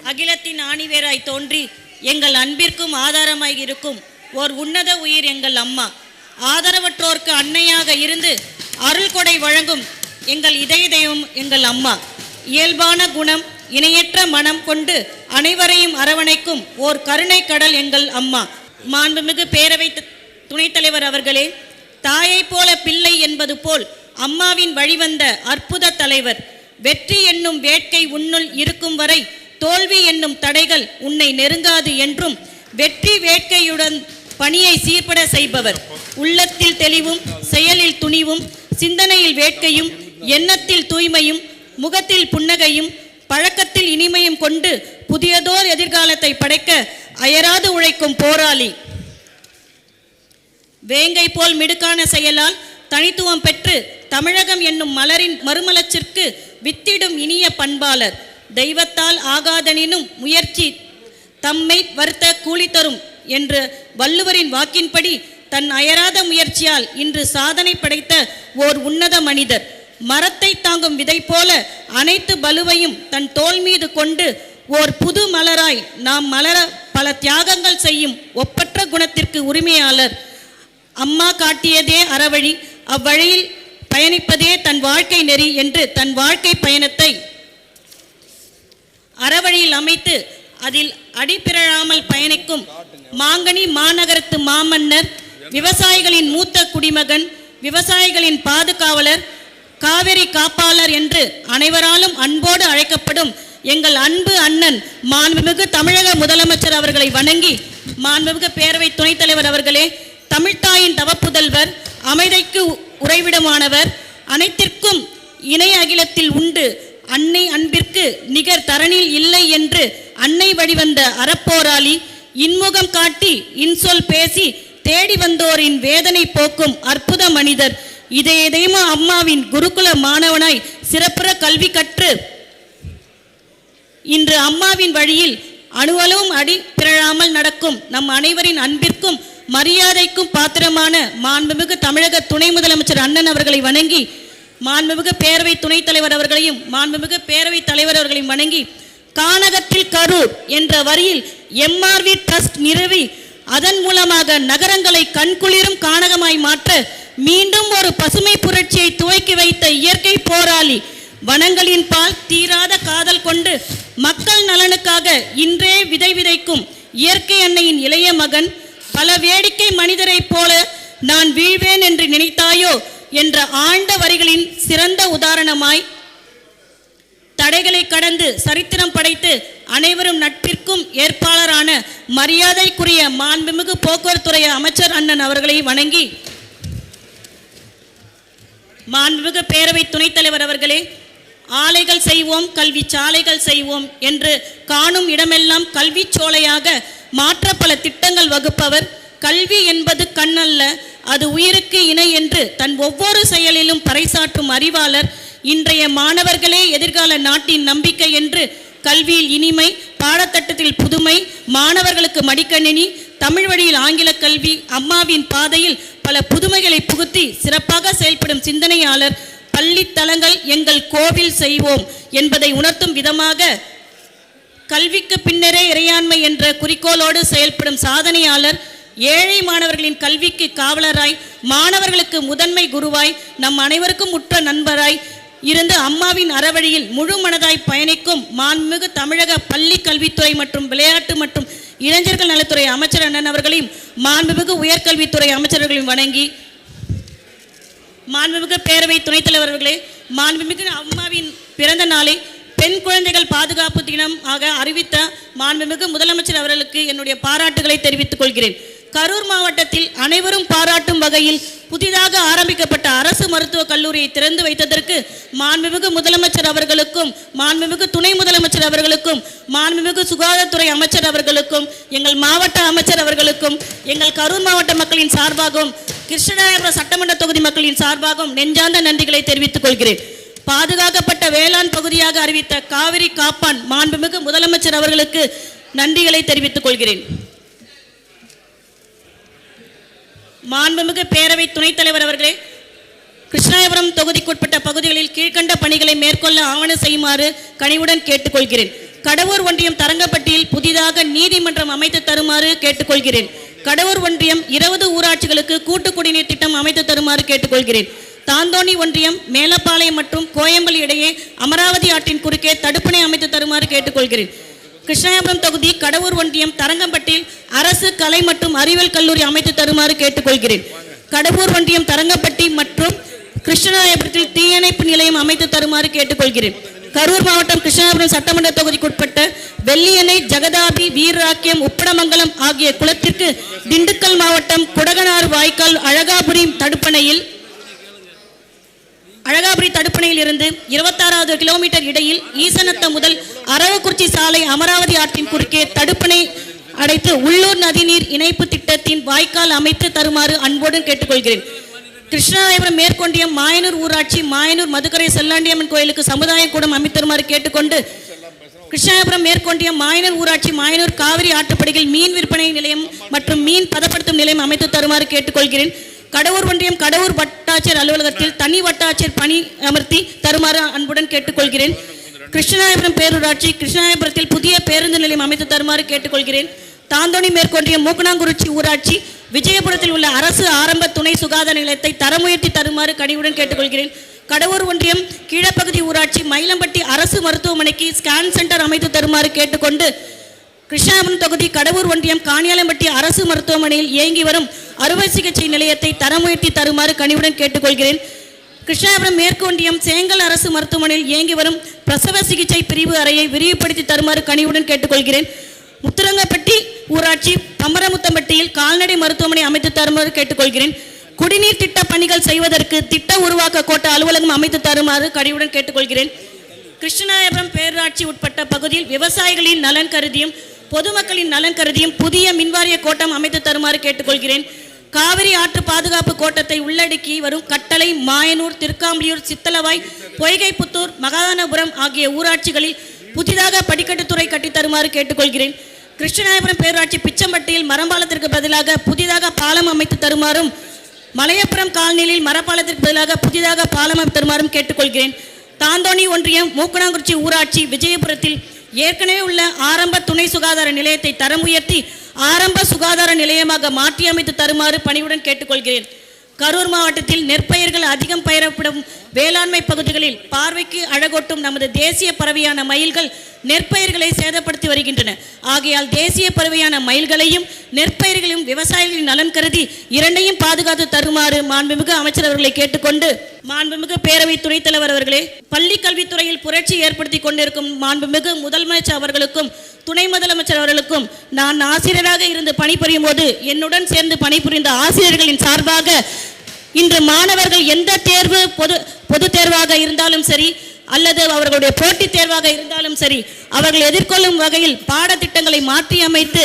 அகிலத்தின் ஆணிவேராய் தோன்றி எங்கள் அன்பிற்கும் ஆதாரமாய் இருக்கும் ஓர் உன்னத உயிர் எங்கள் அம்மா. ஆதரவற்றோர்க்கு அன்னையாக இருந்து அருள் கொடை வழங்கும் எங்கள் இதய தெய்வம் எங்கள் அம்மா. இயல்பான குணம், இணையற்ற மனம் கொண்டு அனைவரையும் அரவணைக்கும் ஓர் கருணை கடல் எங்கள் அம்மா. மாண்புமிகு பேரவை துணைத் தலைவர் அவர்களே, தாயை போல பிள்ளை என்பது போல் அம்மாவின் வழிவந்த அற்புத தலைவர். வெற்றி என்னும் வேட்கை உன்னுள் இருக்கும் வரை தோல்வி என்னும் தடைகள் உன்னை நெருங்காது என்றும் வெற்றி வேட்கையுடன் பணியை சீர்பட செய்பவர். உள்ளத்தில் தெளிவும், செயலில் துணிவும், சிந்தனையில் வேட்கையும், எண்ணத்தில் தூய்மையும், முகத்தில் புன்னகையும், பழக்கத்தில் இனிமையும் கொண்டு புதியதோர் எதிர்காலத்தை படைக்க அயராது உழைக்கும் போராளி. வேங்கை போல் மிடுக்கான செயலால் தனித்துவம் பெற்று தமிழகம் என்னும் மலரின் மறுமலர்ச்சிற்கு வித்திடும் இனிய பண்பாளர். தெய்வத்தால் ஆகாதனினும் முயற்சி தம்மை வருத்த கூலி தரும் என்று வள்ளுவரின் வாக்கின்படி தன் அயராத முயற்சியால் இன்று சாதனை படைத்த ஓர் உன்னத மனிதர். மரத்தை தாங்கும் விதை போல அனைத்து பலுவையும் தன் தோள் மீது கொண்டு ஓர் புது மலராய் நாம் மலர பல தியாகங்கள் செய்யும் ஒப்பற்ற குணத்திற்கு உரிமையாளர். அம்மா காட்டியதே அறவழி, அவ்வழியில் பயணிப்பதே தன் வாழ்க்கை நெறி என்று தன் வாழ்க்கை பயணத்தை அறவழியில் அமைத்து அதில் அடிப்பிரழாமல் பயணிக்கும் மாங்கனி மாநகரத்து மாமன்னர், விவசாயிகளின் மூத்த குடிமகன், விவசாயிகளின் பாதுகாவலர், காவிரி காப்பாளர் என்று அனைவராலும் அன்போடு அழைக்கப்படும் எங்கள் அன்பு அண்ணன் மாண்புமிகு தமிழக முதலமைச்சர் அவர்களை வணங்கி, மாண்புமிகு பேரவை துணைத் தலைவர் அவர்களே, தமிழ்த்தாயின் தவப்புதல்வர், அமைதிக்கு உறைவிடமானவர், அனைத்திற்கும் இணை அகிலத்தில் உண்டு, அன்னை அன்பிற்கு நிகர் தரணில் இல்லை என்று அன்னை வழிவந்த அறப்போராளி, இன்முகம் காட்டி இன்சொல் பேசி தேடி வந்தோரின் வேதனை போக்கும் அற்புத மனிதர். இதயமா அம்மாவின் குருகுல மாணவனாய் சிறப்புற கல்வி கற்று இன்று அம்மாவின் வழியில் அணுவளவும் அடி பிறழாமல் நடக்கும் நம் அனைவரின் அன்பிற்கும் மரியாதைக்கும் பாத்திரமான மாண்புமிகு தமிழக துணை முதலமைச்சர் அண்ணன் அவர்களை வணங்கி, மாண்புமிகு பேரவை துணைத் தலைவர் அவர்களையும் மாண்புமிகு பேரவை தலைவர் அவர்களையும் வணங்கி, கானகத்தில் கரூர் என்ற வரியில் எம்ஆர்வி ட்ரஸ்ட் நிறுவி அதன் மூலமாக நகரங்களை கண்குளிரும் கானகமாய் மாற்ற மீண்டும் ஒரு பசுமை புரட்சியை துவக்கி வைத்த இயற்கை போராளி. வனங்களின் பால் தீராத காதல் கொண்டு மக்கள் நலனுக்காக இன்றே விதை விதைக்கும் இயற்கை அன்னையின் இளைய மகன். பல வேடிக்கை மனிதரைப் போல நான் வீழ்வேன் என்று நினைத்தாயோ என்ற ஆழ்ந்த வரிகளின் சிறந்த உதாரணமாய் தடைகளை கடந்து சரித்திரம் படைத்து அனைவரும் நட்பிற்கும் ஏற்பாளரான மரியாதைக்குரிய மாண்புமிகு போக்குவரத்துறை அமைச்சர் அண்ணன் அவர்களை வணங்கி, மாண்புமிகு பேரவை துணைத் தலைவர் அவர்களே, ஆலைகள் செய்வோம், கல்வி சாலைகள் செய்வோம் என்று காணும் இடமெல்லாம் கல்வி சோலையாக மாற்ற பல திட்டங்கள் வகுப்பவர். கல்வி என்பது கண்ணல்ல, அது உயிருக்கு இணை என்று தன் ஒவ்வொரு செயலிலும் பறைசாற்றும் அறிவாளர். இன்றைய மாணவர்களே எதிர்கால நாட்டின் நம்பிக்கை என்று கல்வியில் இனிமை, பாடத்திட்டத்தில் புதுமை, மாணவர்களுக்கு மடிக்கணினி, தமிழ் வழியில் ஆங்கில கல்வி, அம்மாவின் பாதையில் பல புதுமைகளை புகுத்தி சிறப்பாக செயல்படும் சிந்தனையாளர். பள்ளித்தலங்கள் எங்கள் கோவில் செய்வோம் என்பதை உணர்த்தும் விதமாக கல்விக்கு பின்னரே இறையாண்மை என்ற குறிக்கோளோடு செயல்படும் சாதனையாளர். ஏழை மாணவர்களின் கல்விக்கு காவலராய், மாணவர்களுக்கு முதன்மை குருவாய், நம் அனைவருக்கும் உற்ற நண்பராய் இருந்து அம்மாவின் அறவழியில் முழு மனதாய் பயணிக்கும் மாண்புமிகு தமிழக பள்ளி கல்வித்துறை மற்றும் விளையாட்டு மற்றும் இளைஞர்கள் நலத்துறை அமைச்சர் அண்ணன் அவர்களையும் மாண்புமிகு உயர்கல்வித்துறை அமைச்சர்களையும் வணங்கி, மாண்புமிகு பேரவை துணைத் தலைவர்களே, மாண்புமிகு அம்மாவின் பிறந்த நாளை பெண் குழந்தைகள் பாதுகாப்பு தினம் ஆக அறிவித்த மாண்புமிகு முதலமைச்சர் அவர்களுக்கு என்னுடைய பாராட்டுகளை தெரிவித்துக் கொள்கிறேன். கரூர் மாவட்டத்தில் அனைவரும் பாராட்டும் வகையில் புதிதாக ஆரம்பிக்கப்பட்ட அரசு மருத்துவக் கல்லூரியை திறந்து வைத்ததற்கு மாண்புமிகு முதலமைச்சர் அவர்களுக்கும், மாண்புமிகு துணை முதலமைச்சர் அவர்களுக்கும், மாண்புமிகு சுகாதாரத்துறை அமைச்சர் அவர்களுக்கும், எங்கள் மாவட்ட அமைச்சர் அவர்களுக்கும், எங்கள் கரூர் மாவட்ட மக்களின் சார்பாகவும் கிருஷ்ணராயபுரம் சட்டமன்ற தொகுதி மக்களின் சார்பாகவும் நெஞ்சார்ந்த நன்றிகளை தெரிவித்துக் கொள்கிறேன். பாதுகாக்கப்பட்ட வேளாண் பகுதியாக அறிவித்த காவிரி காப்பான் மாண்புமிகு முதலமைச்சர் அவர்களுக்கு நன்றிகளை தெரிவித்துக் கொள்கிறேன். மாண்புமிகு பேரவை துணைத் தலைவர் அவர்களே, கிருஷ்ணாயபுரம் தொகுதிக்குட்பட்ட பகுதிகளில் கீழ்கண்ட பணிகளை மேற்கொள்ள ஆவண செய்யுமாறு கனிவுடன் கேட்டுக்கொள்கிறேன். கடவூர் ஒன்றியம் தரங்கம்பட்டியில் புதிதாக நீதிமன்றம் அமைத்து தருமாறு கேட்டுக்கொள்கிறேன். கடவூர் ஒன்றியம் 20 ஊராட்சிகளுக்கு கூட்டு குடிநீர் திட்டம் அமைத்து தருமாறு கேட்டுக்கொள்கிறேன். தாந்தோணி ஒன்றியம் மேலப்பாளையம் மற்றும் கோயம்பல் இடையே அமராவதி ஆற்றின் குறுக்கே தடுப்பணை அமைத்து தருமாறு கேட்டுக்கொள்கிறேன். கிருஷ்ணாபுரம் தொகுதி கடவூர் ஒன்றியம் தரங்கம்பட்டியில் அரசு கலை மற்றும் அறிவியல் கல்லூரி அமைத்து தருமாறு கேட்டுக்கொள்கிறேன். கடவூர் ஒன்றியம் தரங்கம்பட்டி மற்றும் கிருஷ்ணராயபுரத்தில் தீயணைப்பு நிலையம் அமைத்து தருமாறு கேட்டுக்கொள்கிறேன். கரூர் மாவட்டம் கிருஷ்ணாபுரம் சட்டமன்ற தொகுதிக்குட்பட்ட வெள்ளியணை, ஜகதாபி, வீரராக்கியம், உப்படமங்கலம் ஆகிய குளத்திற்கு திண்டுக்கல் மாவட்டம் குடகனாறு வாய்க்கால் அழகாபுரி தடுப்பணையில் இருந்து 26 கிலோமீட்டர் இடையில் ஈசனத்தம் முதல் அரவக்குறிச்சி சாலை அமராவதி ஆற்றின் குறுக்கே தடுப்பணை அடைத்து உள்ளூர் நதிநீர் இணைப்பு திட்டத்தின் வாய்க்கால் அமைத்து தருமாறு அன்போடு கேட்டுக்கொள்கிறேன். கிருஷ்ணராயபுரம் மேற்கொண்டியம் மாயனூர் ஊராட்சி மாயனூர் மதுக்கரை செல்லாண்டியம்மன் கோயிலுக்கு சமுதாய கூடம் அமைத்தருமாறு கேட்டுக்கொண்டு, கிருஷ்ணராயபுரம் மேற்கொண்டியம் மாயனூர் ஊராட்சி மாயனூர் காவிரி ஆற்றுப்படுகையில் மீன் விற்பனை நிலையம் மற்றும் மீன் பதப்படுத்தும் நிலையம் அமைத்து தருமாறு கேட்டுக்கொள்கிறேன். கடவூர் ஒன்றியம் கடவூர் வட்டாட்சியர் அலுவலகத்தில் தனி வட்டாட்சியர் பணி அமர்த்தி தருமாறு அன்புடன் கேட்டுக்கொள்கிறேன். கிருஷ்ணராயபுரம் பேரூராட்சி கிருஷ்ணராயபுரத்தில் புதிய பேருந்து நிலையம் அமைத்து தருமாறு கேட்டுக்கொள்கிறேன். தாந்தோணி மேற்கொண்டியம் மூக்கனாங்குறிச்சி ஊராட்சி விஜயபுரத்தில் உள்ள அரசு ஆரம்ப துணை சுகாதார நிலையத்தை தரம் உயர்த்தி தருமாறு கனிவுடன் கேட்டுக்கொள்கிறேன். கடவூர் ஒன்றியம் கீழப்பகுதி ஊராட்சி மயிலம்பட்டி அரசு மருத்துவமனைக்கு ஸ்கேன் சென்டர் அமைத்து தருமாறு கேட்டுக்கொண்டு, கிருஷ்ணாபுரம் தொகுதி கடவூர் ஒன்றியம் காணியாலம்பட்டி அரசு மருத்துவமனையில் இயங்கி வரும் அறுவை சிகிச்சை நிலையத்தை தரம் உயர்த்தி தருமாறு கனிவுடன் கேட்டுக்கொள்கிறேன். கிருஷ்ணாபுரம் மேற்கு ஒன்றியம் சேங்கல் அரசு மருத்துவமனையில் இயங்கி வரும் பிரசவ சிகிச்சை பிரிவு அறையை விரிவுபடுத்தி தருமாறு கனிவுடன் கேட்டுக்கொள்கிறேன். முத்துரங்கப்பட்டி ஊராட்சி பம்பரமுத்தம்பட்டியில் கால்நடை மருத்துவமனை அமைத்து தருமாறு கேட்டுக்கொள்கிறேன். குடிநீர் திட்ட பணிகள் செய்வதற்கு திட்ட உருவாக்க கோட்ட அலுவலகம் அமைத்து தருமாறு கனிவுடன் கேட்டுக்கொள்கிறேன். கிருஷ்ணராயபுரம் பேரூராட்சி உட்பட்ட பகுதியில் விவசாயிகளின் நலன் கருதியும் பொதுமக்களின் நலன் கருதியும் புதிய மின்வாரிய கோட்டம் அமைத்து தருமாறு கேட்டுக்கொள்கிறேன். காவிரி ஆற்று பாதுகாப்பு கோட்டத்தை உள்ளடக்கி வரும் கட்டளை, மாயனூர், திருக்காம்பியூர், சித்தலவாய், பொய்கைப்புத்தூர், மகாதானபுரம் ஆகிய ஊராட்சிகளில் புதிதாக படிக்கட்டுத்துறை கட்டித்தருமாறு கேட்டுக்கொள்கிறேன். கிருஷ்ணராயபுரம் பேரூராட்சி பிச்சம்பட்டியில் மரம்பாலத்திற்கு பதிலாக புதிதாக பாலம் அமைத்து தருமாறும், மலையப்புறம் கால்நிலையில் மரப்பாலத்திற்கு பதிலாக புதிதாக பாலம் அமைத்து தருமாறும் கேட்டுக்கொள்கிறேன். தாந்தோணி ஒன்றியம் மூக்கனாங்குறிச்சி ஊராட்சி விஜயபுரத்தில் ஏற்கனவே உள்ள ஆரம்ப துணை சுகாதார நிலையத்தை தரம் உயர்த்தி ஆரம்ப சுகாதார நிலையமாக மாற்றி அமைத்து தருமாறு பணிவுடன் கேட்டுக்கொள்கிறேன். கரூர் மாவட்டத்தில் நெற்பயிர்கள் அதிகம் பயிரப்படும் வேளாண்மை பகுதிகளில் பார்வைக்கு அழகோட்டும் நமது தேசிய பறவையான மயில்கள் நெற்பயிர்களை சேதப்படுத்தி வருகின்றன. ஆகையால் தேசிய பறவையான மயில்களையும் நெற்பயிர்களையும் விவசாயிகளின் நலன் கருதி இரண்டையும் பாதுகாத்து தருமாறு மாண்புமிகு அமைச்சர் அவர்களை கேட்டுக்கொண்டு, மாண்புமிகு பேரவை துணைத் தலைவர் அவர்களே, பள்ளி கல்வித்துறையில் புரட்சி ஏற்படுத்தி கொண்டிருக்கும் மாண்புமிகு முதலமைச்சர் அவர்களுக்கும் துணை முதலமைச்சர் அவர்களுக்கும் நான் ஆசிரியராக இருந்து பணிபுரியும் போது என்னுடன் சேர்ந்து பணிபுரிந்த ஆசிரியர்களின் சார்பாக இன்று மாணவர்கள் எந்த தேர்வு பொது தேர்வாக இருந்தாலும் சரி அல்லது அவர்களுடைய போட்டித் தேர்வாக இருந்தாலும் சரி அவர்கள் எதிர்கொள்ளும் வகையில் பாடத்திட்டங்களை மாற்றி அமைத்து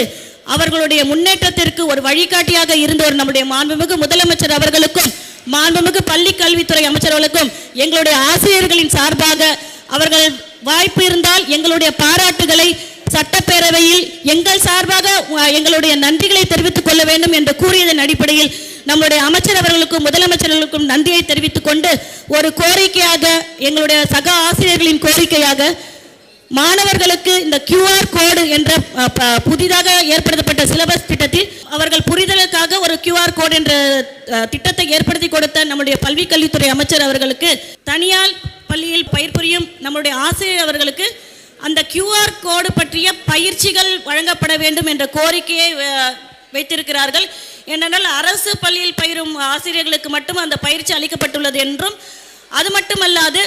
அவர்களுடைய முன்னேற்றத்திற்கு ஒரு வழிகாட்டியாக இருந்தவர் நம்முடைய மாண்புமிகு முதலமைச்சர் அவர்களுக்கும் மாண்புமிகு பள்ளி கல்வித்துறை அமைச்சர்களுக்கும் எங்களுடைய ஆசிரியர்களின் சார்பாக அவர்கள் வாய்ப்பு இருந்தால் எங்களுடைய பாராட்டுகளை சட்டப்பேரவையில் எங்கள் சார்பாக எங்களுடைய நன்றிகளை தெரிவித்துக் கொள்ள வேண்டும் என்று கூறியதன் அடிப்படையில் நம்முடைய அமைச்சர் அவர்களுக்கும் முதலமைச்சர்களுக்கும் நன்றியை தெரிவித்துக் கொண்டு ஒரு கோரிக்கையாக, எங்களுடைய சக ஆசிரியர்களின் கோரிக்கையாக, மாணவர்களுக்கு இந்த QR கோடு என்ற புதிதாக ஏற்படுத்தப்பட்ட சிலபஸ் திட்டத்தில் அவர்கள் புரிதலுக்காக ஒரு QR கோடு என்ற திட்டத்தை ஏற்படுத்தி கொடுத்த நம்முடைய பள்ளி கல்வித்துறை அமைச்சர் அவர்களுக்கு தனியார் பள்ளியில் பயிர்புரியும் நம்முடைய ஆசிரியர் அவர்களுக்கு அந்த QR கோடு பற்றிய பயிற்சிகள் வழங்கப்பட வேண்டும் என்ற கோரிக்கையை வைத்திருக்கிறார்கள். ஏனென்றால் அரசு பள்ளியில் பயிரும் ஆசிரியர்களுக்கு மட்டும் அந்த பயிற்சி அளிக்கப்பட்டுள்ளது என்றும், அது மட்டுமல்லாது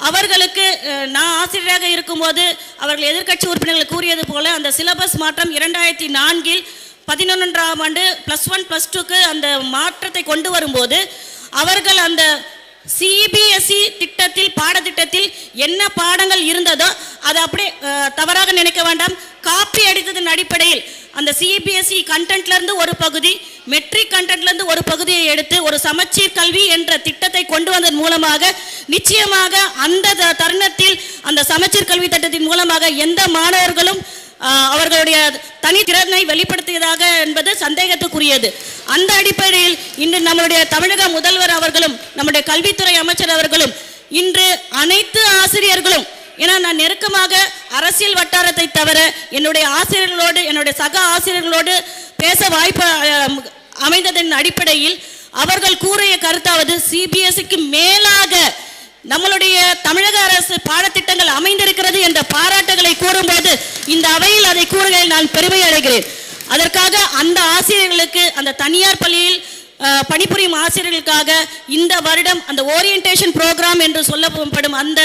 அவர்களுக்கு நான் ஆசிரியராக இருக்கும்போது அவர்கள் எதிர்க்கட்சி உறுப்பினர்கள் கூறியது போல அந்த சிலபஸ் மாற்றம் 2004 11ஆம் ஆண்டு +1 +2க்கு அந்த மாற்றத்தை கொண்டு வரும்போது அவர்கள் அந்த CBSE திட்டத்தில் பாடத்திட்டத்தில் என்ன பாடங்கள் இருந்ததோ அதை அப்படியே தவறாக நினைக்க வேண்டாம், காப்பி அடித்ததன் அடிப்படையில் அந்த CBSE கண்டென்ட்ல இருந்து ஒரு பகுதி, மெட்ரிக் கண்டென்ட்ல இருந்து ஒரு பகுதியை எடுத்து ஒரு சமச்சீர் கல்வி என்ற திட்டத்தை கொண்டு வந்ததன் மூலமாக நிச்சயமாக அந்த தருணத்தில் அந்த சமச்சீர் கல்வி திட்டத்தின் மூலமாக எந்த மாணவர்களும் அவர்களுடைய தனித்திறனை வெளிப்படுத்தியதாக என்பது சந்தேகத்துக்குரியது. அந்த அடிப்படையில் இன்று நம்முடைய தமிழக முதல்வர் அவர்களும் நம்முடைய கல்வித்துறை அமைச்சர் அவர்களும் இன்று அனைத்து ஆசிரியர்களும் ஏன்னா நான் நெருக்கமாக அரசியல் வட்டாரத்தை தவிர என்னுடைய ஆசிரியர்களோடு, என்னுடைய சக ஆசிரியர்களோடு பேச வாய்ப்பு அமைந்ததன் அடிப்படையில் அவர்கள் கூறிய கருத்தாவது சிபிஎஸ்சிக்கு மேலாக நம்மளுடைய தமிழக அரசு பாடத்திட்டங்கள் அமைந்திருக்கிறது என்ற பாராட்டுகளை கூறும்போது இந்த அவையில் அதை கூறுகையில் நான் பெருமை அடைகிறேன். அதற்காக அந்த ஆசிரியர்களுக்கு, அந்த தனியார் பள்ளியில் பணிபுரியும் ஆசிரியர்களுக்காக இந்த வருடம் அந்த ஓரியன்டேஷன் புரோகிராம் என்று சொல்லப்படும் அந்த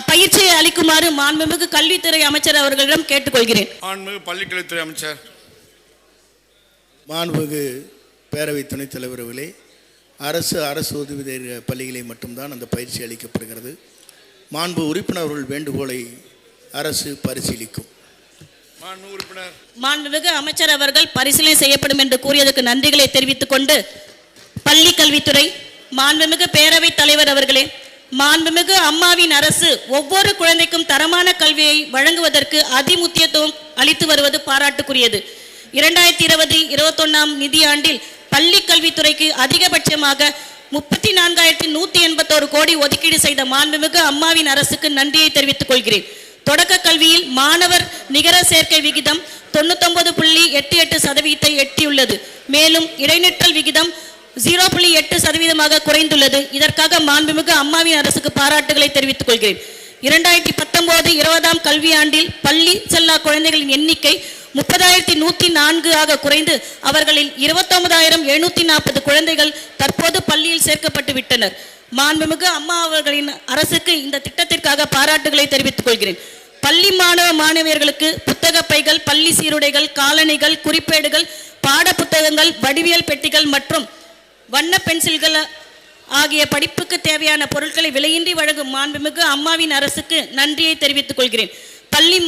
பயிற்சியை அளிக்குமாறு மாண்புமிகு கல்வித்துறை அமைச்சர் அவர்களிடம் கேட்டுக்கொள்கிறேன். மாண்புமிகு பள்ளிக்கல்வித்துறை அமைச்சர். மாண்புமிகு பேரவை துணைத் தலைவர் அவர்களே, அரசு உதவி பள்ளிகளை மட்டும்தான் அந்த பயிற்சி அளிக்கப்படுகிறது. மாண்பு உறுப்பினர்கள் வேண்டுகோளை அரசு பரிசீலிக்கும். மாண்புமிகு அமைச்சர் அவர்கள் பரிசீலனை செய்யப்படும் என்று கூறியதற்கு நன்றிகளை தெரிவித்துக் கொண்டு, பள்ளி கல்வித்துறை, மாண்புமிகு பேரவைத் தலைவர் அவர்களே, மாண்புமிகு அம்மாவின் அரசு ஒவ்வொரு குழந்தைக்கும் தரமான கல்வியை வழங்குவதற்கு அதிமுக்கியத்துவம் அளித்து வருவது பாராட்டுக்குரியது. 2020-21 நிதியாண்டில் பள்ளி கல்வித்துறைக்கு அதிகபட்சமாக 34,181 கோடி ஒதுக்கீடு செய்த மாண்புமிகு அம்மாவின் அரசுக்கு நன்றியை தெரிவித்துக் கொள்கிறேன். தொடக்க கல்வியில் மாணவர் நிகர சேர்க்கை விகிதம் 99.88% எட்டியுள்ளது. மேலும் இடைநிற்றல் விகிதம் 0.8% குறைந்துள்ளது. இதற்காக மாண்புமிகு அம்மாவின் அரசுக்கு பாராட்டுகளை தெரிவித்துக் கொள்கிறேன். 2019-20 கல்வியாண்டில் பள்ளி செல்லா குழந்தைகளின் எண்ணிக்கை 30,104 குறைந்து அவர்களில் 29,740 குழந்தைகள் தற்போது பள்ளியில் சேர்க்கப்பட்டு விட்டனர். மாண்புமிகு அம்மா அவர்களின் அரசுக்கு இந்த திட்டத்திற்காக பாராட்டுகளை தெரிவித்துக் கொள்கிறேன். பள்ளி மாணவியர்களுக்கு புத்தக பைகள், பள்ளி சீருடைகள், காலணிகள், குறிப்பேடுகள், பாட புத்தகங்கள், வடிவியல் பெட்டிகள் மற்றும் வண்ண பென்சில்கள் ஆகிய படிப்புக்கு தேவையான பொருட்களை விலையின்றி வழங்கும் மாண்புமிகு அம்மாவின் அரசுக்கு நன்றியை தெரிவித்துக் கொள்கிறேன். பள்ளி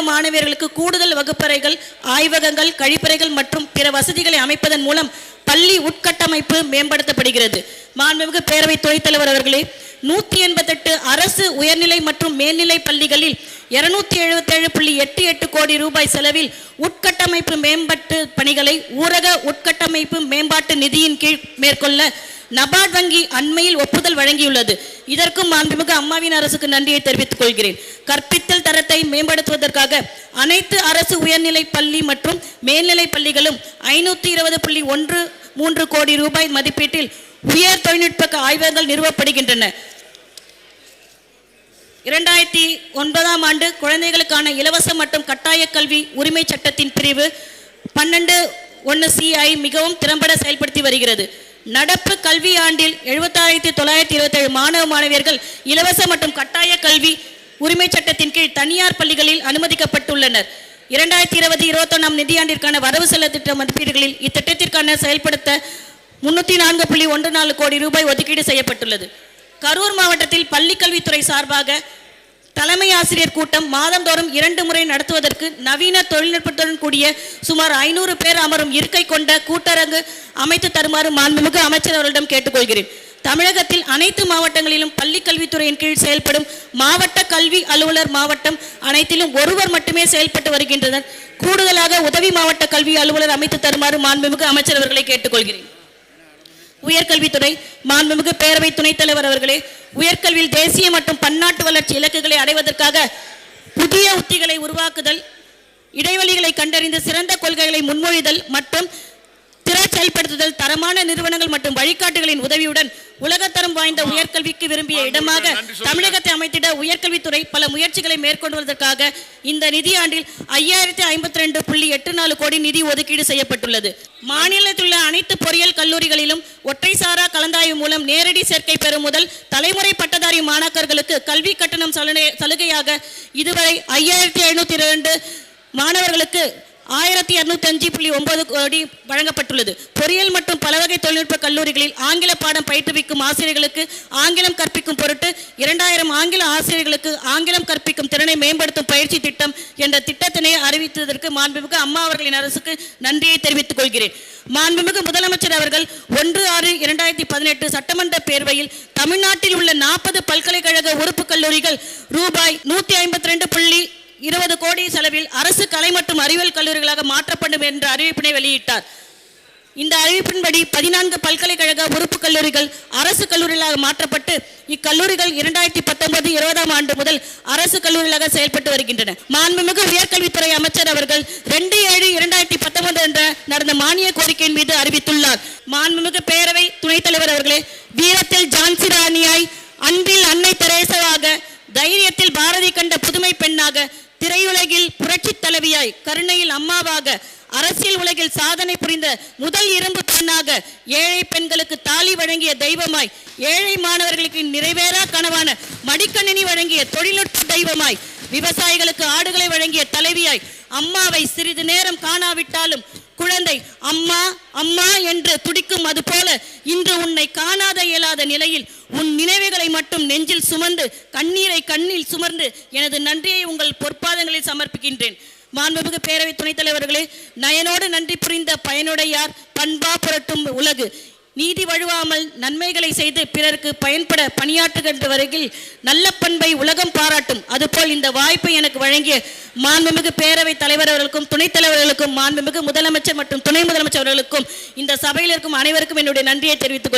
மாணவியர்களுக்கு கூடுதல் வகுப்பறைகள், ஆய்வகங்கள், கழிப்பறைகள் மற்றும் பிற வசதிகளை அமைப்பதன் மூலம் பள்ளி உட்கட்டமைப்பு மேம்படுத்தப்படுகிறது. மாண்புமிகு பேரவை துணைத் தலைவர் அவர்களே, 188 அரசு உயர்நிலை மற்றும் மேல்நிலை பள்ளிகளில் 277.88 கோடி ரூபாய் செலவில் உட்கட்டமைப்பு மேம்பாட்டு பணிகளை ஊரக உட்கட்டமைப்பு மேம்பாட்டு நிதியின் கீழ் மேற்கொள்ள நபார்ட் வங்கி அண்மையில் ஒப்புதல் வழங்கியுள்ளது. இதற்கும் மாண்புமிகு அம்மாவின் அரசுக்கு நன்றியை தெரிவித்துக் கொள்கிறேன். கற்பித்தல் தரத்தை மேம்படுத்துவதற்காக அனைத்து அரசு உயர்நிலை பள்ளி மற்றும் மேல்நிலை பள்ளிகளும் 520.13 கோடி ரூபாய் மதிப்பீட்டில் உயர் தொழில்நுட்ப ஆய்வகங்கள் நிறுவப்படுகின்றன. 2009 ஆண்டு குழந்தைகளுக்கான இலவச மற்றும் கட்டாய கல்வி உரிமை சட்டத்தின் பிரிவு 12(1)(c) மிகவும் திறம்பட செயல்படுத்தி வருகிறது. நடப்பு கல்வி ஆண்டில் 76,927 மாணவியர்கள் இலவச மற்றும் கட்டாய கல்வி உரிமை சட்டத்தின் கீழ் தனியார் பள்ளிகளில் அனுமதிக்கப்பட்டுள்ளனர். 2020-21 நிதியாண்டிற்கான வரவு செலவு திட்ட மதிப்பீடுகளில் இத்திட்டத்திற்கான செயல்படுத்த 304.14 கோடி ரூபாய் ஒதுக்கீடு செய்யப்பட்டுள்ளது. கரூர் மாவட்டத்தில் பள்ளி கல்வித்துறை சார்பாக தலைமை ஆசிரியர் கூட்டம் மாதந்தோறும் 2 முறை நடத்துவதற்கு நவீன தொழில்நுட்பத்துடன் கூடிய சுமார் 500 பேர் அமரும் இருக்கை கொண்ட கூட்டரங்கு அமைத்து தருமாறு மாண்புமிகு அமைச்சர் அவர்களிடம் கேட்டுக்கொள்கிறேன். தமிழகத்தில் அனைத்து மாவட்டங்களிலும் பள்ளி கல்வித்துறையின் கீழ் செயல்படும் மாவட்ட கல்வி அலுவலர் மாவட்டம் அனைத்திலும் ஒருவர் மட்டுமே செயல்பட்டு வருகின்றனர். கூடுதலாக உதவி மாவட்ட கல்வி அலுவலர் அமைத்து தருமாறு மாண்புமிகு அமைச்சர் அவர்களை கேட்டுக்கொள்கிறேன். உயர்கல்வித்துறை, மாண்புமிகு பேரவை துணைத் தலைவர் அவர்களே, உயர்கல்வியில் தேசிய மற்றும் பன்னாட்டு வளர்ச்சி இலக்குகளை அடைவதற்காக புதிய உத்திகளை உருவாக்குதல், இடைவெளிகளை கண்டறிந்து சிறந்த கொள்கைகளை முன்மொழிதல் மற்றும் திற செயல்படுத்துதல், தரமான நிறுவனங்கள் மற்றும் வழிகாட்டுகளின் உதவியுடன் உலகத்தரம் வாய்ந்த உயர்கல்விக்கு விரும்பிய இடமாக தமிழகத்தை அமைத்திட உயர்கல்வித்துறை பல முயற்சிகளை மேற்கொள்வதற்காக இந்த நிதியாண்டில் 5,052.84 கோடி நிதி ஒதுக்கீடு செய்யப்பட்டுள்ளது. மாநிலத்தில் உள்ள அனைத்து பொறியியல் கல்லூரிகளிலும் ஒற்றைசாரா கலந்தாய்வு மூலம் நேரடி சேர்க்கை பெறும் முதல் தலைமுறை பட்டதாரி மாணாக்கர்களுக்கு கல்வி கட்டணம் சலுகையாக இதுவரை 5,702 மாணவர்களுக்கு 1,205.9 கோடி வழங்கப்பட்டுள்ளது. பொறியியல் மற்றும் பலவகை தொழில்நுட்ப கல்லூரிகளில் ஆங்கில பாடம் பயிற்றுவிக்கும் ஆசிரியர்களுக்கு ஆங்கிலம் கற்பிக்கும் பொருட்டு 2,000 ஆங்கில ஆசிரியர்களுக்கு ஆங்கிலம் கற்பிக்கும் திறனை மேம்படுத்தும் பயிற்சி திட்டம் என்ற திட்டத்தினை அறிவித்ததற்கு மாண்புமிகு அம்மா அவர்களின் அரசுக்கு நன்றியை தெரிவித்துக் கொள்கிறேன். மாண்புமிகு முதலமைச்சர் அவர்கள் 1/6/2018 சட்டமன்ற பேரவையில் தமிழ்நாட்டில் உள்ள 40 பல்கலைக்கழக உறுப்பு கல்லூரிகள் ரூபாய் 152.20 கோடி செலவில் அரசு கலை மற்றும் அறிவியல் கல்லூரிகளாக மாற்றப்படும் என்ற அறிவிப்பினை வெளியிட்டார். இந்த அறிவிப்பின்படி 14 பல்கலைக்கழக உறுப்பு கல்லூரிகள் அரசு கல்லூரிகளாக மாற்றப்பட்டு இக்கல்லூரிகள் 2019-20 ஆண்டு முதல் அரசு கல்லூரிகளாக செயல்பட்டு வருகின்றன. மாண்புமிகு உயர்கல்வித்துறை அமைச்சர் அவர்கள் 2/7/2019 என்ற நடந்த மானிய கோரிக்கையின் மீது அறிவித்துள்ளார். மாண்புமிகு பேரவை துணைத் தலைவர் அவர்களே, வீரத்தில் ஜான்சி ராணியாய், அன்பில் அன்னை தெரேசாவாக, தைரியத்தில் பாரதி கண்ட புதுமை பெண்ணாக, திரையுலகில் புரட்சி தலைவியாய், கருணையில் அம்மாவாக, அரசியல் உலகில் சாதனை புரிந்த முதல் இரும்பு பெண்ணாக, ஏழை பெண்களுக்கு தாலி வழங்கிய தெய்வமாய், ஏழை மாணவர்களுக்கு நிறைவேறா கனவான மடிக்கணினி வழங்கிய தொழில்நுட்ப தெய்வமாய், விவசாயிகளுக்கு ஆடுகளை வழங்கிய தலைவியாய், அம்மாவை சிறிது நேரம் காணாவிட்டாலும் குழந்தை அம்மா அம்மா என்று துடிக்கும். அதுபோல இன்று உன்னை காணாத இயலாத நிலையில் உன் நினைவுகளை மட்டும் நெஞ்சில் சுமந்து, கண்ணீரை கண்ணில் சுமர்ந்து எனது நன்றியை உங்கள் பொற்பாதங்களில் சமர்ப்பிக்கின்றேன். மாண்புமிகு பேரவை துணைத் தலைவர்களே, நயனோடு நன்றி புரிந்த பயனுடையார், பண்பா புரட்டும் உலகு. நீதி வழுவாமல் நன்மைகளை செய்து பிறருக்கு பயன்பட பணியாற்றுகின்ற வரையில் நல்ல பண்பை உலகம் பாராட்டும். அதுபோல் இந்த வாய்ப்பை எனக்கு வழங்கிய மாண்புமிகு பேரவை தலைவர் அவர்களுக்கும் துணைத் தலைவர்களுக்கும், மாண்புமிகு முதலமைச்சர் மற்றும் துணை முதலமைச்சர் அவர்களுக்கும், இந்த சபையில் இருக்கும் அனைவருக்கும் என்னுடைய நன்றியை தெரிவித்துக்